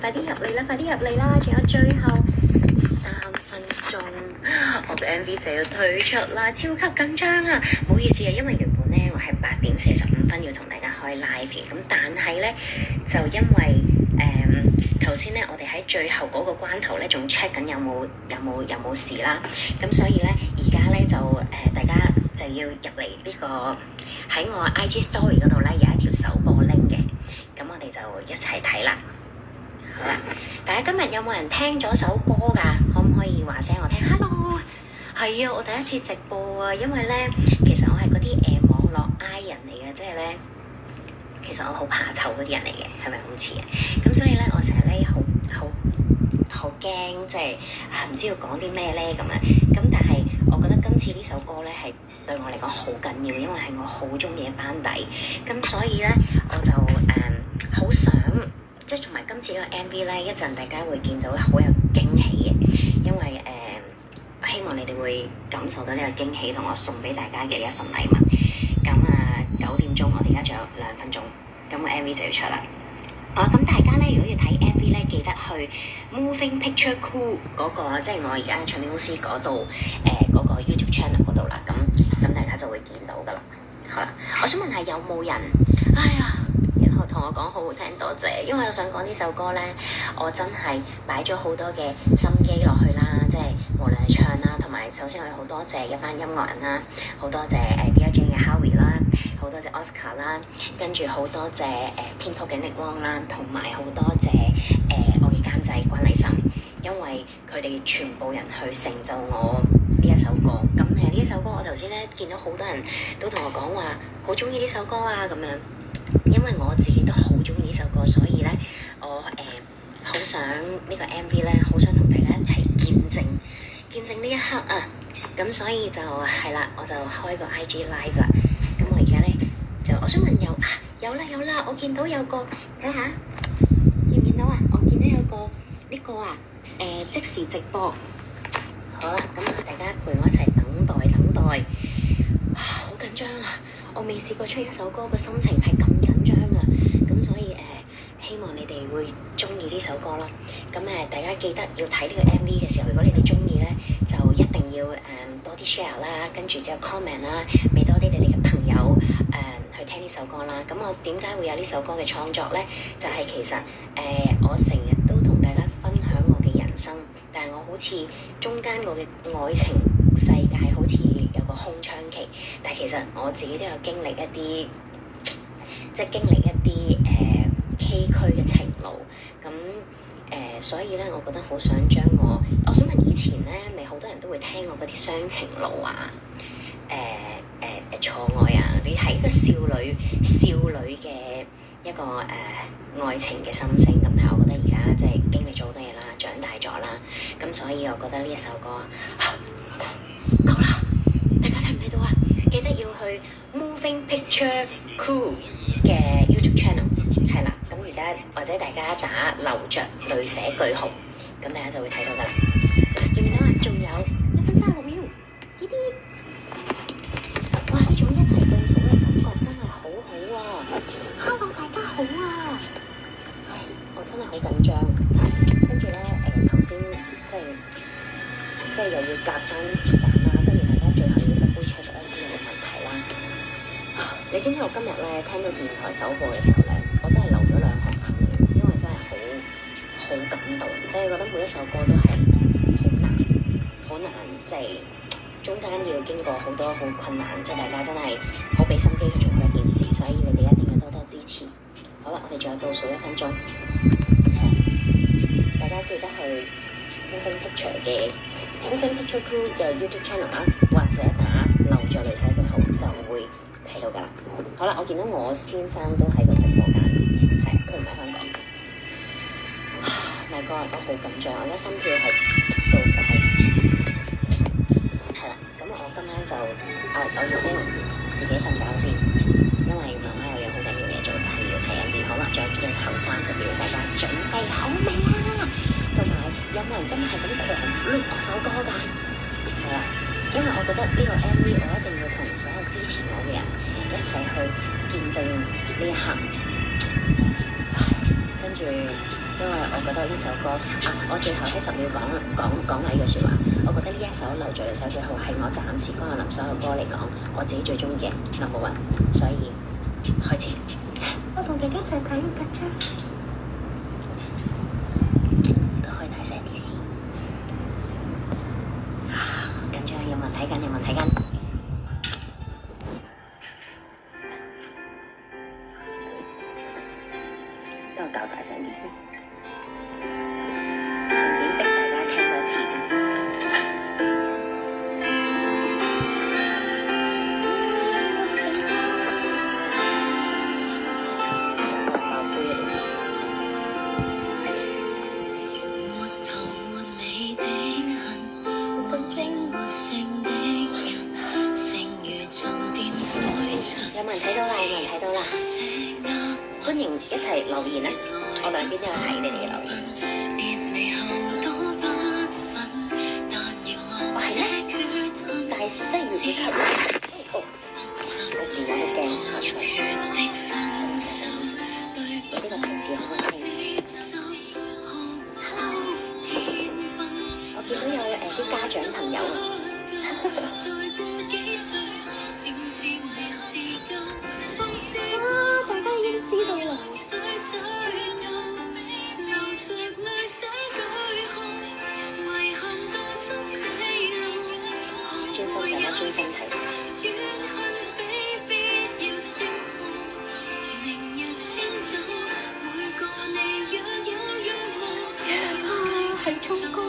快啲入嚟啦，快啲入嚟啦！仲有最後3分鐘，我嘅 MV 就要推出啦，超級緊張啊！唔好意思啊，因為原本咧我係8:45要同大家開 live 嘅，咁但係咧就因為頭先咧我哋喺最後嗰個關頭咧仲 check 緊有冇事啦，咁所以咧而家咧就大家就要入嚟呢個喺我 IG story 嗰度咧有一條首播 link 嘅，咁我哋就一齊睇啦。好啦，大家今日有冇人聽咗首歌㗎？可唔可以話聲我聽 ？Hello， 係啊，我第一次直播啊，因為咧其實我係嗰啲網絡 I 人嚟嘅，即係咧其實我好怕醜嗰啲人嚟嘅，係咪好似啊？咁所以咧我成日咧好驚，即係唔知要講啲咩咧咁樣。咁但係我覺得今次呢首歌咧係對我嚟講好緊要，因為係我好中意嘅班底。咁所以咧我就好想。即係同埋今次呢個 MV 咧，一陣大家會見到好有驚喜嘅，因為希望你哋會感受到呢個驚喜，同我送俾大家嘅一份禮物。咁9點鐘，我哋而家仲有2分鐘，咁個 MV 就要出啦。咁大家咧，如果要睇 MV 咧，記得去 Moving Picture Crew 嗰個，即係我而家唱片公司嗰度嗰個 YouTube channel 嗰度啦。咁大家就會見到噶啦。好啦，我想問下有冇人？哎呀！同我講好好聽，多謝，因為我想講呢首歌咧，我真係擺咗好多嘅心機落去啦，即係無論係唱啦，同埋首先我要好多謝一班音樂人啦，好多謝DJ 嘅 Howie 啦，好多謝 Oscar 啦，跟住好多謝編曲嘅 Nick Wong 啦，同埋好多謝我嘅監製關禮臣，因為佢哋全部人去成就我呢一首歌。咁呢一首歌，我頭先咧見到好多人都同我講話好中意呢首歌啊咁樣。因為我自己都好中意呢首歌，所以咧我好想呢個 MV 咧，好想同大家一齊見證呢一刻啊！咁所以就係啦，我就開個 IG live 啦。咁我而家咧就我想問有啦，我見到有個睇下，見唔見到啊？我見到有個呢個啊即時直播。好啦，咁大家陪我一齊等待，好緊張啊！我未試過出一首歌，個心情係咁緊張啊！咁所以希望你哋會中意呢首歌啦。咁大家記得要睇呢個 MV 嘅時候，如果你哋中意咧，就一定要多啲 share 啦，跟住之後 comment 啦，俾多啲你哋嘅朋友去聽呢首歌啦。咁我點解會有呢首歌嘅創作咧？就係其實我成日都同大家分享我嘅人生，但係我好似中間我嘅愛情世界好似有個空窗期，但係其實我自己都有經歷一啲，即係經歷一啲崎嶇嘅情路，咁所以咧，我覺得好想將我想問以前咧，咪好多人都會聽我嗰啲傷情路啊，錯愛啊，你係一個少女嘅一個愛情嘅心聲，咁但係我覺得而家即係經歷咗好多嘢啦，長大咗啦，咁所以我覺得呢一首歌夠啦，大家睇唔睇到啊？記得要去 Moving Picture Crew 嘅 YouTube channel， 係啦，咁而家或者大家打流着淚寫句號，咁大家就會睇到噶啦。見唔見到啊？仲有1分36秒，啲啲，哇！呢種一齊倒數嘅感覺真係好好啊 ！Hello， 大家好啊！我真係好緊張，跟住咧頭先即係又要夾翻啲時間啦，跟住大家最後要 double check 一啲嘅問題啦。你知唔知我今日咧聽到電台首播嘅時候咧，我真係流咗2行眼淚，因為真係好感動，即係覺得每一首歌都係好難，即係中間要經過好多好困難，即係大家真係好俾心機去做每一件事，所以你哋一定要多多支持。好啦，我哋仲有倒數1分鐘，大家記得去 Moving Picture Crew 嘅 YouTube channel 啦，或者打流着淚寫句號就會睇到㗎啦。好啦，我見到我先生都喺個直播間，係佢唔喺香港。My God，我好緊張，我而家心跳係極度快。係啦，咁我今晚就我要自己瞓覺先，因為媽媽有樣好緊要嘢做，就係要睇 MV。好啦，仲有最後30秒，大家準備好未啊？同埋有冇人今日係咁狂碌我首歌㗎？係啦，因為我覺得呢個 MV 我一定要同所有支持我嘅人一齊去見證呢一刻。跟住因因為我覺得呢首歌，我最後喺10秒講埋呢句説話。我覺得呢一首留在你手最好係我暫時江亞林所有歌嚟講，我自己最中意嘅 No.1，所以開始。我同大家一齊睇緊張，都可以大聲啲先。緊張，有冇人睇緊？有冇人睇緊？等我較大聲啲先，順便逼大家聽多一次先。有冇人睇到啦？有冇人睇到啦？歡迎一齊留言啊！我兩邊都有睇你哋嘅留言。哦，係咩？但係真係要幾級？哦，我電話好驚嚇出嚟。有呢個提示好好聽。我見到有啲家長朋友啊。大家已經知道啦。專心大家專心睇。係聰哥啊！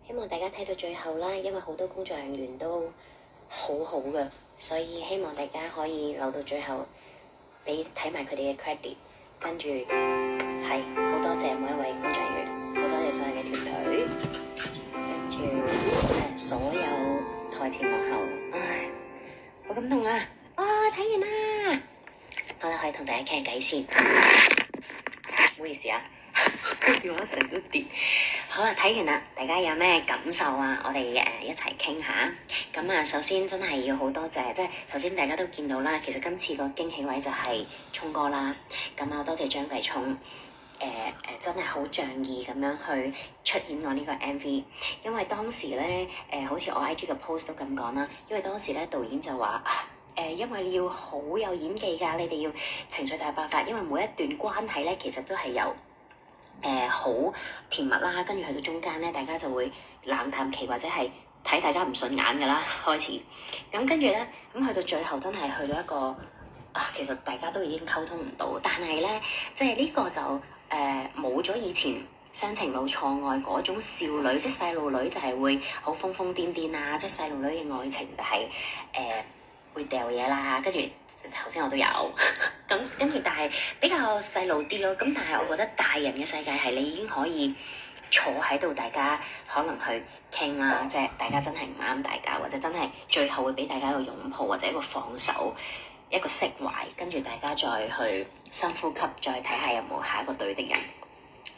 希望大家睇到最後啦，因為好多工作人員都好好嘅，所以希望大家可以留到最後你睇埋佢哋嘅 credit， 跟住係好多謝每一位工作人員，好多謝所有嘅團隊，跟住所有台前幕後，唉，好感動啊！睇完啦，好啦，可以同大家傾下偈先，唔好意思啊，電話成日都跌。好啦，睇完啦，大家有咩感受啊？我哋一齊傾下。咁啊，首先真係要好多謝，即係頭先大家都見到啦。其實今次個驚喜位就係聰哥啦。咁啊，多謝張繼聰，真係好仗義咁樣去出演我呢個 MV。因為當時咧，好似我 IG 嘅 post 都咁講啦。因為當時咧，導演就話因為你要好有演技㗎，你哋要情緒大爆發，因為每一段關係咧，其實都係有。好甜蜜啦，跟住去到中間咧，大家就會冷淡期或者係睇大家唔順眼㗎啦，開始咁跟住咧，咁去到最後真係去到一個其實大家都已經溝通唔到，但係咧，即係呢個就冇咗以前雙情路錯愛嗰種少女，即係細路女就係會好瘋瘋癲癲啊，即係細路女嘅愛情就係會掉嘢啦，跟住。頭先我都有咁跟住，但係比較細路啲咯。咁但係我覺得大人嘅世界係你已經可以坐喺度，大家可能去傾啦，即係大家真係唔啱大家，或者真係最後會俾大家一個擁抱或者一個放手，一個釋懷，跟住大家再去深呼吸，再睇下有冇下一個對的人。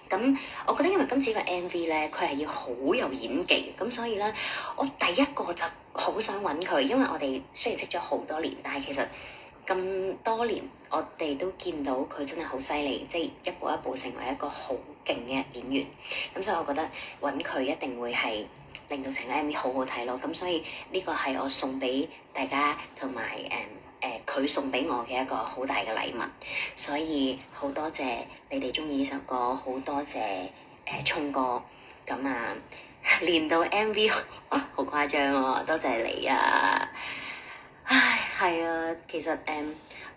咁我覺得因為今次個 MV 咧，佢係要好有演技，咁所以咧，我第一個就好想揾佢，因為我哋雖然識咗好多年，但係其實咁多年，我哋都見到佢真係好犀利，即係一步一步成為一個好勁嘅演員。咁所以我覺得揾佢一定會係令到成個 MV 好好睇咯。咁所以呢個係我送俾大家同埋佢送俾我嘅一個好大嘅禮物。所以好多謝你哋中意呢首歌，好多謝聰哥。咁啊，練到 MV 好誇張喎，多謝你啊！唉，係啊，其實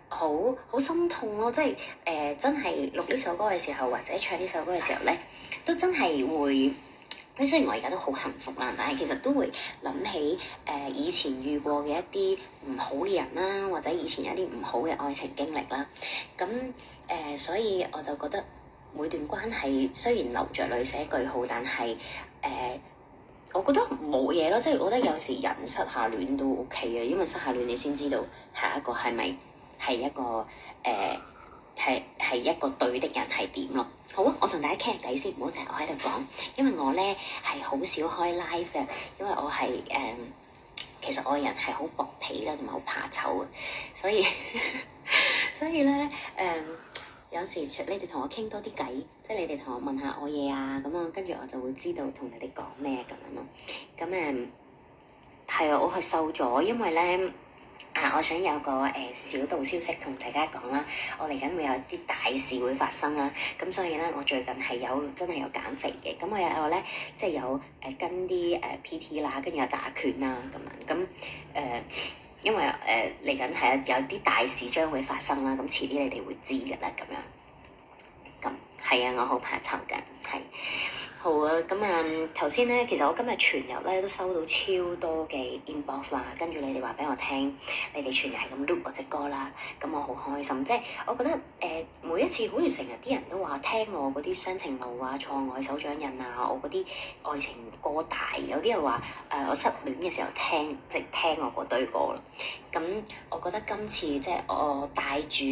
好心痛咯，即係真係錄呢首歌嘅時候，或者唱呢首歌嘅時候咧，都真係會。雖然我而家都好幸福啦，但係其實都會諗起以前遇過嘅一啲唔好嘅人啦，或者以前有一啲唔好嘅愛情經歷啦。咁所以我就覺得每段關係雖然流着淚寫句號，但係我覺得冇嘢咯，即係我覺得有時人失下戀都 OK 嘅，因為失下戀你先知道下一個係咪係一個係一個對的人係點咯。好啊，我同大家傾下偈先，唔好淨係我喺度講，因為我咧係好少開 live 嘅，因為我係其實我個人係好薄皮啦，同埋好怕醜嘅，所以所以咧有時你哋同我傾多啲偈，即係你哋同我問下我嘢啊，咁啊，跟住我就會知道同你哋講咩咁樣咯。咁係啊，我係瘦咗，因為咧我想有個小道消息同大家講啦，我嚟緊會有啲大事會發生啦，咁所以咧我最近係真係有減肥嘅，咁我有咧即係有跟啲PT 啦，跟住有打拳啦咁樣，咁因為嚟緊係有啲大事將會發生啦，咁遲啲你哋會知嘅啦，咁樣。咁係啊，我好怕醜㗎，係好啊。咁頭先咧，其實我今日全日咧都收到超多嘅 inbox 啦，跟住你哋話俾我聽，你哋全日係咁 loop 我隻歌啦，咁我好開心。即係我覺得每一次好似成日啲人都話聽我嗰啲雙情路啊、錯愛手掌印啊，我嗰啲愛情歌大，有啲人話我失戀嘅時候聽，即係聽我嗰堆歌咯。咁我覺得今次即係我帶住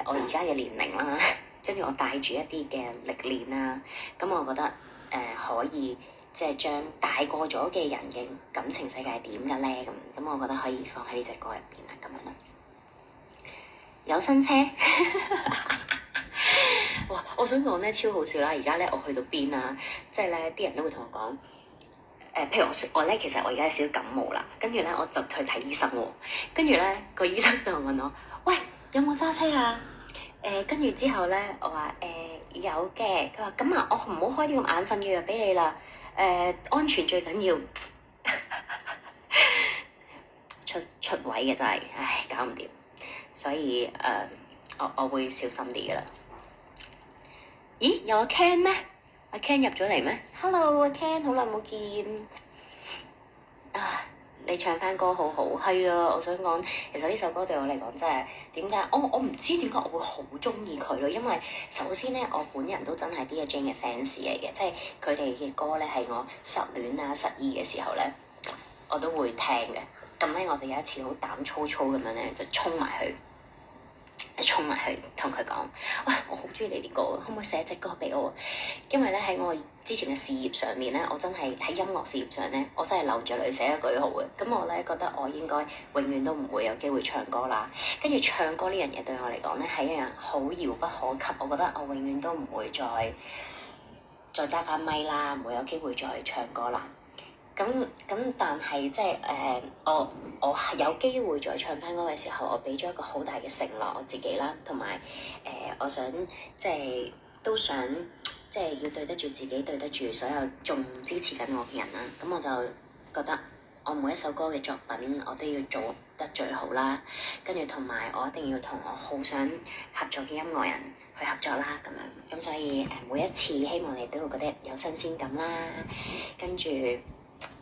我而家嘅年齡啦。跟住我帶住一啲嘅歷練啦，咁我覺得可以即係將大個咗嘅人嘅感情世界係點嘅咧？咁我覺得可以放喺呢隻歌入邊啦，咁樣啦。有新車，哇！我想講咧超好笑啦！而家咧我去到邊啊？即係咧啲人都會同我講譬如我咧其實我而家有少少感冒啦，跟住咧我就去睇醫生喎，跟住咧個醫生就問我：喂，有冇揸車啊？跟住之後咧，我話有嘅，佢話咁啊，我唔好開啲咁眼瞓嘅藥俾你啦。安全最緊要，出位嘅真係，唉，搞唔掂。所以我會小心啲噶啦。咦，有阿 Ken 咩？阿 Ken 入咗嚟咩？Hello，阿 Ken，好耐冇見。你唱翻歌好好，係啊！我想講，其實呢首歌對我嚟講真係點解？我唔知點解我會好中意佢咯，因為首先咧，我本人都真係 Dear Jane 嘅 fans 嚟嘅，即係佢哋嘅歌咧係我失戀啊、失意嘅時候咧，我都會聽嘅。咁咧，我就有一次好膽粗粗咁樣咧，就衝埋去同佢講：喂，我好中意你啲歌，可唔可以寫隻歌俾我？因為咧喺我之前嘅事業上面咧，我真係喺音樂事業上咧，我真係流著淚寫一句號嘅。咁我咧覺得我應該永遠都唔會有機會唱歌啦。跟住唱歌呢樣嘢對我嚟講咧係一樣好遙不可及。我覺得我永遠都唔會再揸翻咪啦，唔會有機會再唱歌啦。咁，但係即係我有機會再唱翻歌嘅時候，我俾咗一個好大嘅承諾我自己啦，同埋我想即係都想即係要對得住自己，對得住所有仲支持緊我嘅人啦。咁我就覺得我每一首歌嘅作品，我都要做得最好啦。跟住同埋我一定要同我好想合作嘅音樂人去合作啦，咁樣。咁所以每一次希望你都會覺得有新鮮感啦，跟住。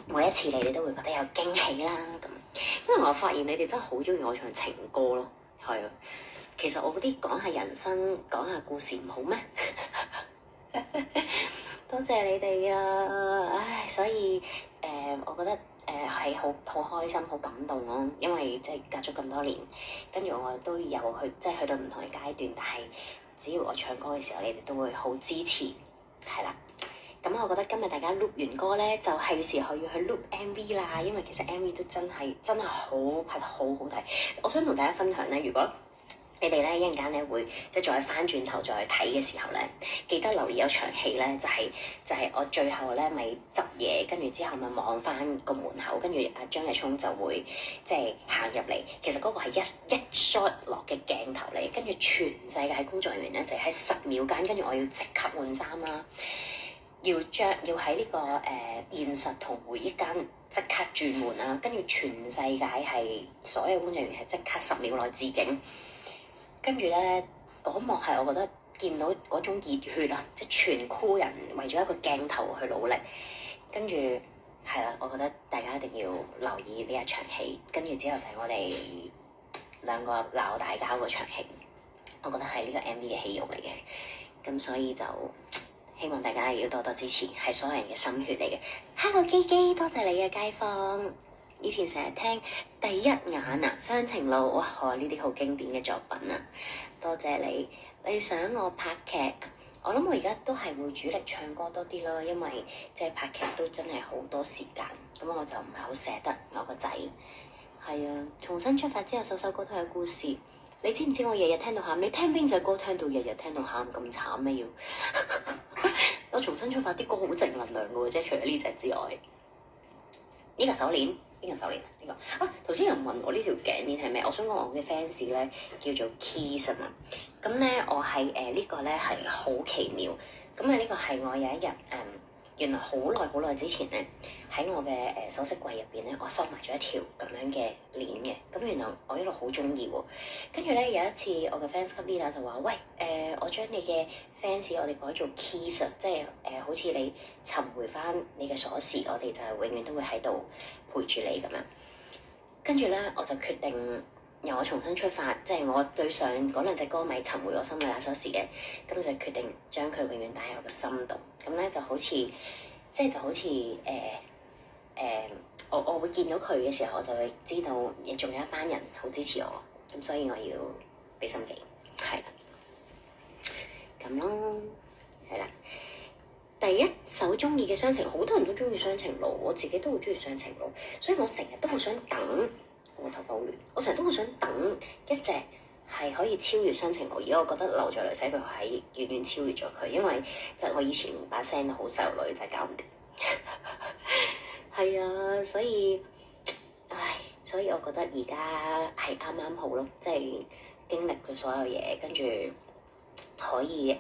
每一次你都會覺得有驚喜啦，咁因為我發現你哋真係好中意我唱情歌咯，係啊，其實我嗰啲講下人生、講下故事唔好咩？多謝你哋啊！唉，所以我覺得係好開心、好感動咯，因為即係隔咗咁多年，跟住我都有即係去到唔同嘅階段，但係只要我唱歌嘅時候，你哋都會好支持，係啦。咁我覺得今日大家 loop 完歌咧，就係時候要去 loop MV 啦，因為其實 MV 都真係好拍得好好睇。我想同大家分享咧，如果你哋咧一陣間咧會即係再翻轉頭再睇嘅時候咧，記得留意有場戲咧，就係我最後咧咪執嘢，跟住之後咪望翻個門口，跟住阿張繼聰就會即係行入嚟。其實嗰個係一 shot 落嘅鏡頭嚟，跟住全世界工作人員咧就喺10秒間，跟住我要即刻換衫啦。要喺呢個現實同回憶間即刻轉換啦，跟住全世界係所有工作人員係即刻10秒內致敬，跟住咧嗰幕係我覺得見到嗰種熱血啊，即係全 crew 人為咗一個鏡頭去努力，跟住係啦，我覺得大家一定要留意呢一場戲，跟住之後就係我哋兩個鬧大交嗰場戲，我覺得係呢個 MV 嘅戲肉嚟嘅，咁所以就。希望大家要多多支持，係所有人嘅心血嚟嘅。Hello 基基，多謝你嘅街坊。以前成日聽第一眼啊，雙情路，哇！呢啲好經典嘅作品啊，多謝你。你想我拍劇？我諗我而家都係會主力唱歌多啲咯，因為即係拍劇都真係好多時間，咁我就唔係好捨得我個仔。係啊，重新出發之後，首歌都有故事。你知唔知我日日聽到喊？你聽邊隻歌聽到日日聽到喊咁慘咩？要我重新出發啲歌好正能量嘅喎，即係除咗呢隻之外，呢個手鏈，邊個手鏈啊？呢個啊，頭先有人問我呢條頸鏈係咩？我想講我嘅 fans 咧叫做 Keys 啊，咁咧我係呢個咧係好奇妙，咁啊呢個係我有一日原來好耐之前咧，喺我嘅首飾櫃入邊咧，我收埋咗一條咁樣嘅鏈嘅。咁原來我一路好中意喎。跟住咧有一次我嘅 fans club leader 就話：喂，我將你嘅 fans 我哋改做 keys 即係好似你尋回翻你嘅鎖匙，我哋就係永遠都會喺度陪住你咁樣。跟住咧我就決定由我重新出發，即係我對上嗰兩隻歌咪尋回我心裏那鎖匙嘅，咁就決定將佢永遠帶喺我個心度。咁咧就好似，即係就好似我會見到佢嘅時候，我就會知道仲有一班人好支持我，咁所以我要俾心機，係啦，咁咯，係啦。第一首中意嘅雙情路，好多人都中意雙情路，我自己都好中意雙情路，所以我成日都好想等。我頭髮好亂，我成日都好想等一隻係可以超越雙情路，而家我覺得流著淚寫佢係遠遠超越咗佢，因為就我以前把聲好細路女，就係搞唔掂。係啊，所以我覺得而家係啱啱好咯，即係經歷咗所有嘢，跟住可以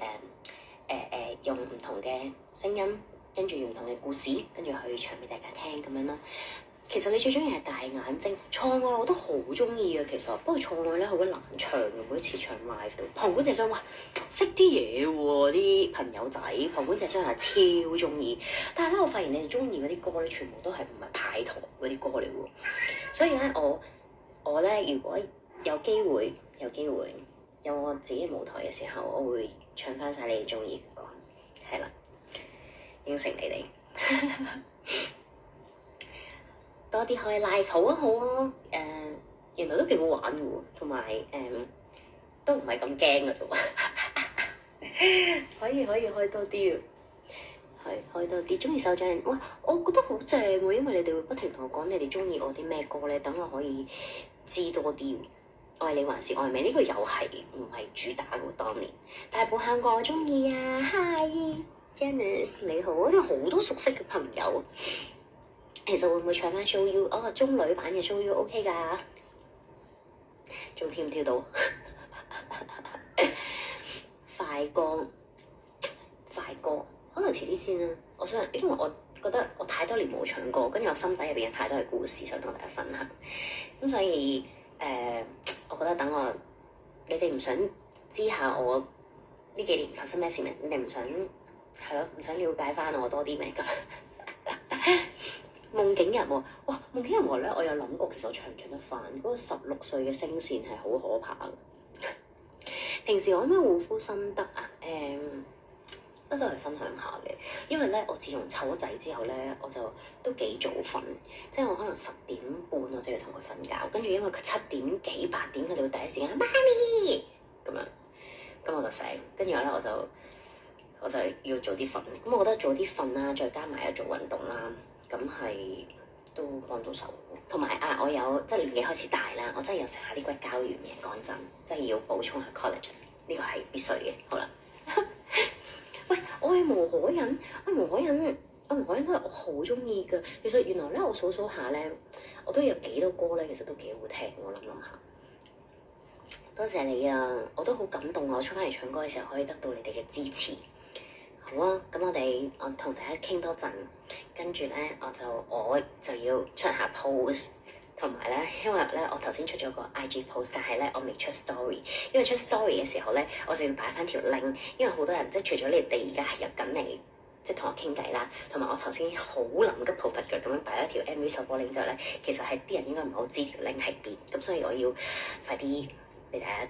用唔同嘅聲音，跟住用唔同嘅故事，跟住去唱俾大家聽咁樣咯。其實你最中意係大眼睛，錯愛我都好中意啊。其實不過錯愛咧好鬼難唱嘅，每一次唱 live 都旁觀者傷，哇識啲嘢喎啲朋友仔，旁觀者傷係超中意。但係咧我發現你哋中意嗰啲歌咧，全部都係唔係派台嗰啲歌嚟喎。所以咧我咧如果有機會有我自己舞台嘅時候，我會唱翻晒你哋中意嘅歌，係啦，應承你哋。多啲開 live 好啊好啊，原來都幾好玩嘅喎，同埋都唔係咁驚嘅啫喎，可以開多啲啊，係開多啲。中意手掌，哇！我覺得好正喎，因為你哋會不停同我講你哋中意我啲咩歌咧，等我可以知多啲。愛你還是愛美呢個又係唔係主打嘅喎？當年大步行過我中意啊 ，Hi Janice 你好，我真係好多熟悉嘅朋友。其實會唔會唱翻 Show You？ 哦，中女版嘅 Show You OK 㗎，仲跳唔跳到？快歌，可能遲啲先啦。我想，因為我覺得我太多年冇唱歌，跟住我心底入邊有太多嘅故事想同大家分享，咁所以我覺得等我你哋唔想知下我呢幾年發生咩事咩？你哋唔想係咯，唔想了解翻我多啲咩咁？夢境日喎，哇！夢境日喎咧，我有諗過，其實我唱唔唱得翻？嗰個16歲嘅聲線係好可怕嘅。平時我有咩護膚心得啊？都係分享下嘅，因為咧，我自從湊咗仔之後咧，我就都幾早瞓，即係我可能10點半我就要同佢瞓覺，跟住因為佢7點幾8點佢就會第一時間媽咪咁樣，咁我就醒，跟住咧我就要早啲瞓，咁我覺得早啲瞓啦，再加埋又做運動啦。咁係都幫到手，同埋我有即係年紀開始大啦，我真係有食下啲骨膠原嘅，講真，真係要補充下 collagen，呢個係必須嘅。好啦，喂，愛無可忍，愛無可忍都係我好中意㗎。其實原來咧，我數下咧，我都有幾多歌咧，其實都幾好聽。我諗下，多謝你啊！我都好感動，我出翻嚟唱歌嘅時候可以得到你哋嘅支持。好啊，咁我同大家傾多陣，跟住咧我就要出下 post， 同埋咧，因為咧我頭先出咗個 IG post， 但係咧我未出 story， 因為出 story 嘅時候咧，我就要擺翻條 link， 因為好多人即係除咗你哋而家係入緊嚟，即係同我傾偈啦，同埋我頭先好臨急抱佛腳咁樣擺一條 MV 首歌 link 之後咧，其實係啲人應該唔係好知條 link 喺邊，咁所以我要快啲俾大家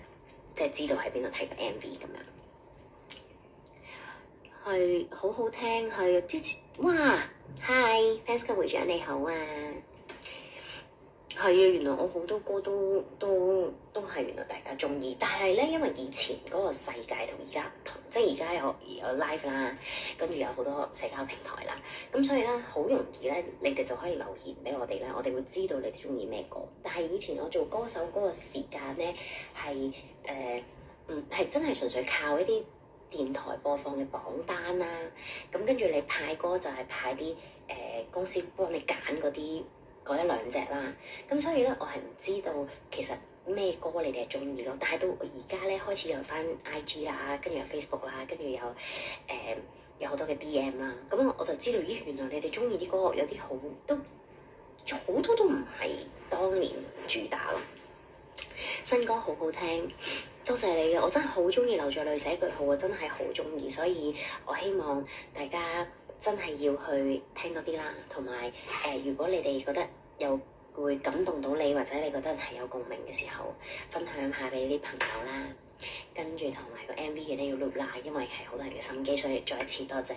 即係知道喺邊度睇個 MV 咁樣。係好好聽，係之前哇 ，Hi fans 級會長你好啊，係啊，原來我好多歌都係原來大家中意，但係咧因為以前嗰個世界同而家唔同，即係而家有 live 啦，跟住有好多社交平台啦，咁所以咧好容易咧，你哋就可以留言俾我哋咧，我哋會知道你哋中意咩歌。但係以前我做歌手嗰個時間咧係係真係純粹靠一啲電台播放嘅榜單啦，咁跟住你派歌就係派啲公司幫你揀嗰一兩隻啦，咁所以咧我係唔知道其實咩歌你哋係中意咯，但係到而家咧開始有翻 IG 啦，跟住有 Facebook 啦，跟住有好多嘅 DM 啦，咁我就知道咦原來你哋中意啲歌有啲好多都唔係當年主打咯。新歌好好聽，多謝你嘅，我真係好中意流著淚寫句號，我真係好中意，所以我希望大家真係要去聽多啲啦，同埋如果你哋覺得有會感動到你，或者你覺得係有共鳴嘅時候，分享下俾啲朋友啦，跟住同埋個 MV 記得要 loop 啦，因為係好多人嘅心機，所以再一次多謝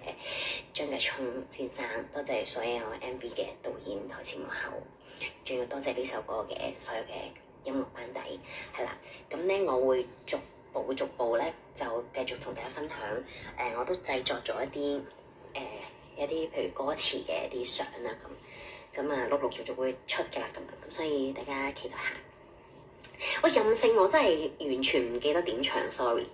張繼聰先生，多謝所有 MV 嘅導演、台前幕後，仲要多謝呢首歌嘅所有嘅音樂班底，係啦，咁咧我會逐步咧就繼續同大家分享，我都製作咗一啲譬如歌詞嘅一啲相啦，咁啊陸續會出㗎啦，咁所以大家期待下。喂，任性我真係完全唔記得點唱 ，sorry。